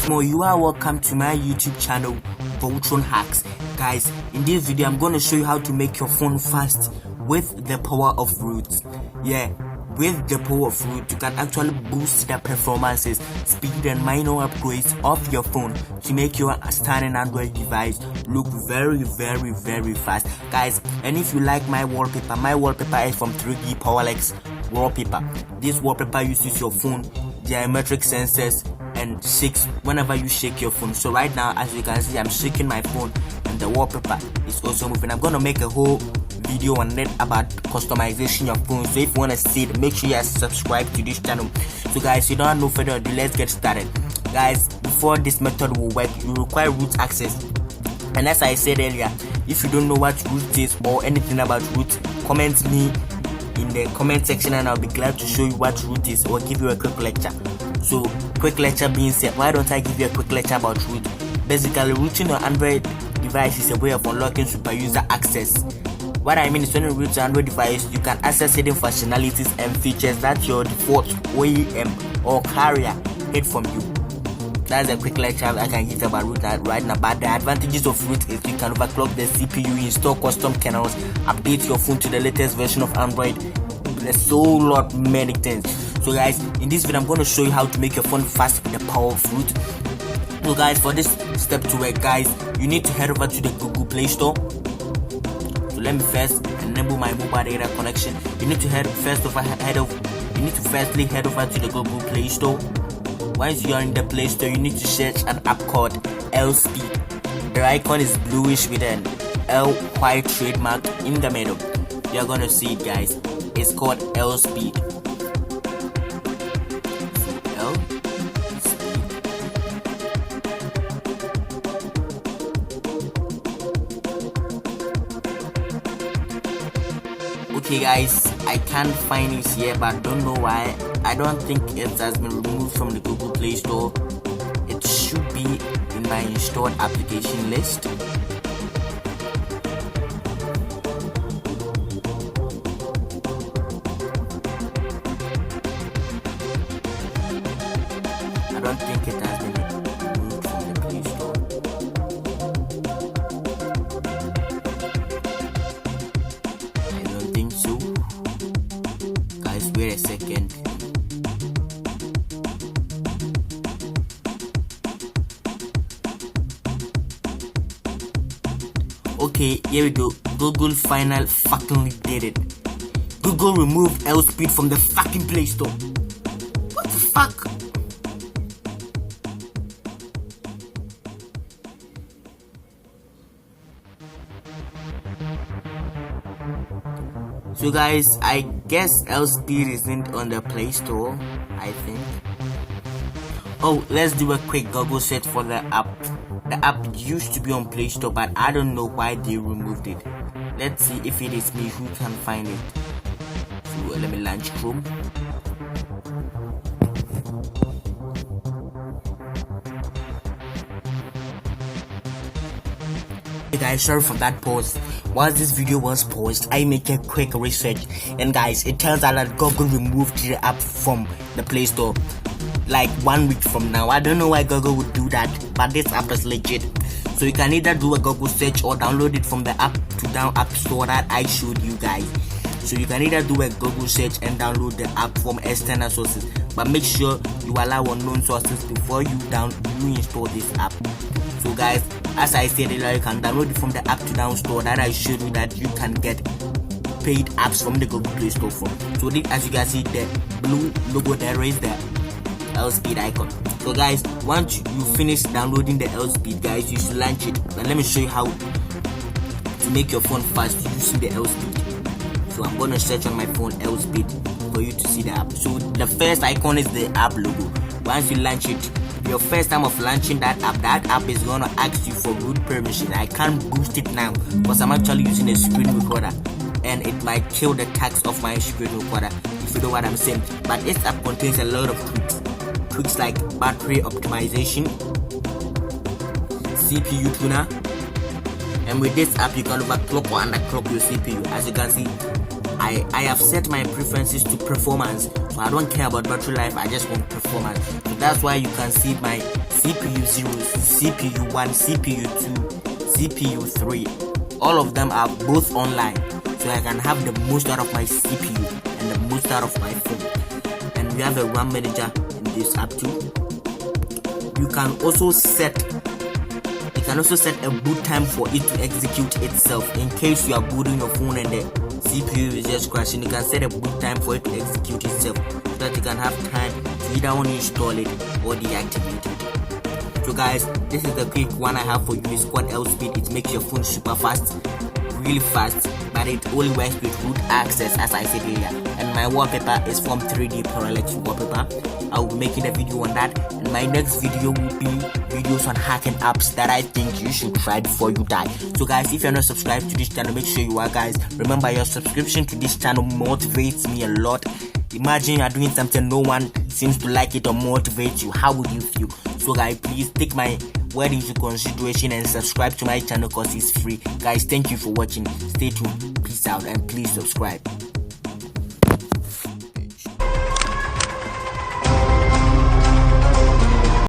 once more, you are welcome to my YouTube channel, Voltron Hacks. Guys, in this video I'm going to show you how to make your phone fast with the power of root. With the power of root, you can actually boost the performances, speed and minor upgrades of your phone to make your standard Android device look very fast, guys. And if you like my wallpaper is from 3D PowerLex wallpaper. This wallpaper uses your phone geometric sensors and shakes whenever you shake your phone. So right now, as you can see, I'm shaking my phone and the wallpaper is also moving. I'm gonna make a whole video on it about customization your phone. So if you want to see it, make sure you subscribe to this channel. So guys, you don't have no further ado, let's get started. Guys, before this method will work, you require root access. And as I said earlier, if you don't know what root is or anything about root, comment me in the comment section and I'll be glad to show you what root is or give you a quick lecture. So quick lecture being said, why don't I give you a quick lecture about root? Basically, rooting your Android device is a way of unlocking super user access. What I mean is, when you root your Android device, you can access hidden functionalities and features that your default OEM or carrier hid from you. That's a quick lecture I can give about root right now. But the advantages of root is you can overclock the CPU, install custom kernels, update your phone to the latest version of Android. There's so lot many things. So guys, in this video I'm going to show you how to make your phone fast with the power of root. So guys, for this step to work, guys, you need to head over to the Google Play Store. So let me first enable my mobile data connection. You need to firstly head over to the Google Play Store. Once you are in the Play Store, you need to search an app called L-Speed. The icon is bluish with an L white trademark in the middle. You're gonna see it, guys. It's called L-Speed. Okay guys, I can't find it here, but don't know why. I don't think it has been removed from the Google Play Store. It should be in my installed application list. I don't think it has been removed from the Play Store. Guys, wait a second. Okay, here we go. Google finally fucking did it. Google removed L-Speed from the fucking Play Store. What the fuck? So guys, I guess L-Speed isn't on the Play Store, I think. Oh, let's do a quick Google search for the app. The app used to be on Play Store, but I don't know why they removed it. Let's see if it is me who can find it. So let me launch Chrome. Hey guys, sorry for that pause. Once this video was paused, I make a quick research, and guys, it turns out that Google removed the app from the Play Store like 1 week from now. I don't know why Google would do that, but this app is legit. So you can either do a Google search or download it from the app store that I showed you guys. So you can either do a Google search and download the app from external sources, but make sure you allow unknown sources before you install this app. So guys, as I said earlier, you can download it from the app to down store that I showed you that you can get paid apps from the Google Play Store from. So as you can see, the blue logo there is the L-Speed icon. So guys, once you finish downloading the L-Speed, guys, you should launch it. But let me show you how to make your phone fast using the L-Speed. So I'm gonna search on my phone L-Speed for you to see the app. So the first icon is the app logo. Once you launch it, your first time of launching that app is gonna ask you for root permission. I can't boost it now because I'm actually using a screen recorder, and it might kill the tax of my screen recorder, if you know what I'm saying. But this app contains a lot of tweaks like battery optimization, CPU tuner, and with this app you can overclock or underclock your CPU. As you can see, I have set my preferences to performance, so I don't care about battery life, I just want performance. So that's why you can see my CPU 0, CPU 1, CPU 2, CPU 3, all of them are both online, so I can have the most out of my CPU and the most out of my phone. And we have a RAM manager in this app too. You can also set a boot time for it to execute itself. In case you are booting your phone and the CPU is just crashing, you can set a boot time for it to execute itself, so that you can have time to either uninstall it or deactivate it. So guys, this is the quick one I have for you. It's called L-Speed. It makes your phone super fast, really fast, but it only works with root access, as I said earlier. And my wallpaper is from 3D Parallax wallpaper. I will be making a video on that, and my next video will be videos on hacking apps that I think you should try before you die. So guys, if you're not subscribed to this channel, make sure you are, guys. Remember, your subscription to this channel motivates me a lot. Imagine you're doing something, no one seems to like it or motivate you. How would you feel? So guys, please take my word into consideration and subscribe to my channel because it's free. Guys, thank you for watching. Stay tuned. Peace out, and please subscribe.